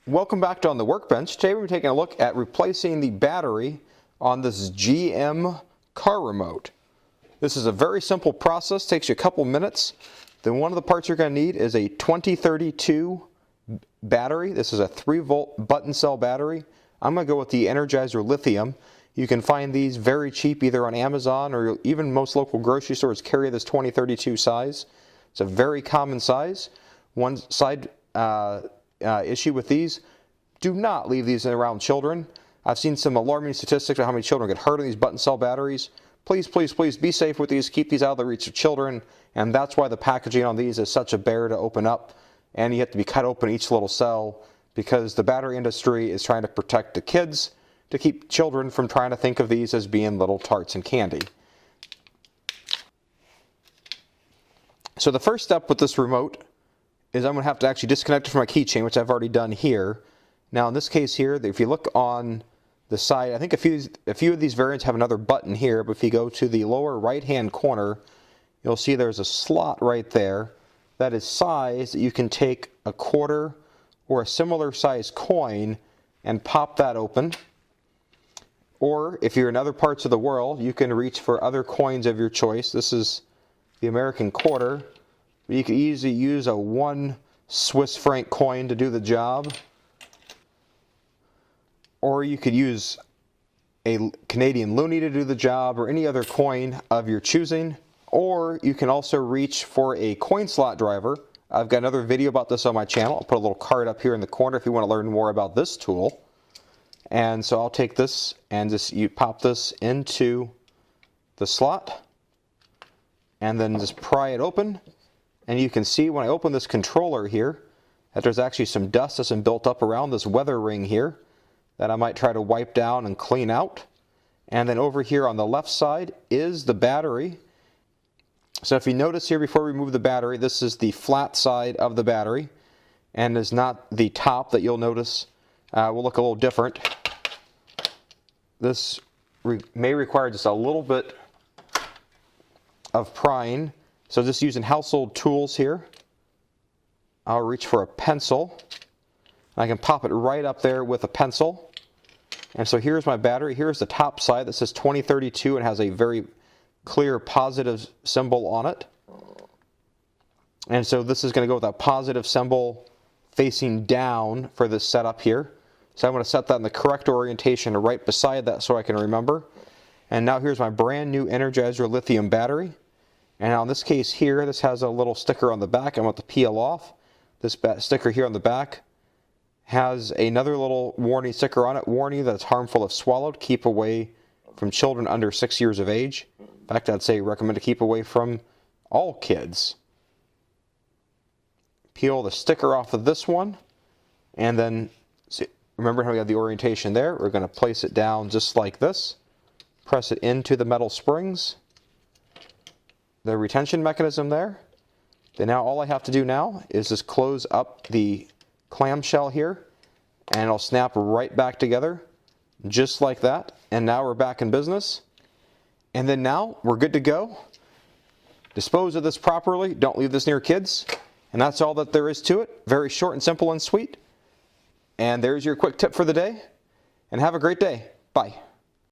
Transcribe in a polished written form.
Welcome back to On the Workbench. Today we're taking a look at replacing the battery on this GM car remote. This is a very simple process, takes you a couple minutes. Then one of the parts you're going to need is a 2032 battery. This is a 3-volt button cell battery. I'm going to go with the Energizer lithium. You can find these very cheap either on Amazon or even most local grocery stores carry this 2032 size. It's a very common size. One side issue with these, do not leave these around children. I've seen some alarming statistics on how many children get hurt on these button cell batteries. Please, please, please be safe with these. Keep these out of the reach of children. And that's why the packaging on these is such a bear to open up. And you have to be cut open each little cell because the battery industry is trying to protect the kids to keep children from trying to think of these as being little tarts and candy. So the first step with this remote is I'm going to have to actually disconnect it from my keychain, which I've already done here. Now in this case here, if you look on the side, I think a few of these variants have another button here, but if you go to the lower right hand corner, you'll see there's a slot right there that is sized that you can take a quarter or a similar size coin and pop that open. Or if you're in other parts of the world, you can reach for other coins of your choice. This is the American quarter. You could easily use a 1 Swiss franc coin to do the job. Or you could use a Canadian loonie to do the job, or any other coin of your choosing. Or you can also reach for a coin slot driver. I've got another video about this on my channel. I'll put a little card up here in the corner if you want to learn more about this tool. And so I'll take this and you pop this into the slot and then just pry it open. And you can see when I open this controller here that there's actually some dust that's been built up around this weather ring here that I might try to wipe down and clean out. And then over here on the left side is the battery. So if you notice here before we remove the battery, this is the flat side of the battery and is not the top that you'll notice will look a little different. This may require just a little bit of prying. So just using household tools here, I'll reach for a pencil. I can pop it right up there with a pencil. And so here's my battery. Here's the top side that says 2032 and has a very clear positive symbol on it. And so this is going to go with a positive symbol facing down for this setup here. So I'm going to set that in the correct orientation right beside that so I can remember. And now here's my brand new Energizer lithium battery. And now in this case here, this has a little sticker on the back I want to peel off. This sticker here on the back has another little warning sticker on it. Warning that it's harmful if swallowed. Keep away from children under 6 years of age. In fact, I'd say recommend to keep away from all kids. Peel the sticker off of this one. And then, remember how we have the orientation there? We're going to place it down just like this. Press it into the metal springs. The retention mechanism there. Then now all I have to do now is just close up the clamshell here and it'll snap right back together just like that. And now we're back in business. And then now we're good to go. Dispose of this properly. Don't leave this near kids. And that's all that there is to it. Very short and simple and sweet. And there's your quick tip for the day. And have a great day. Bye.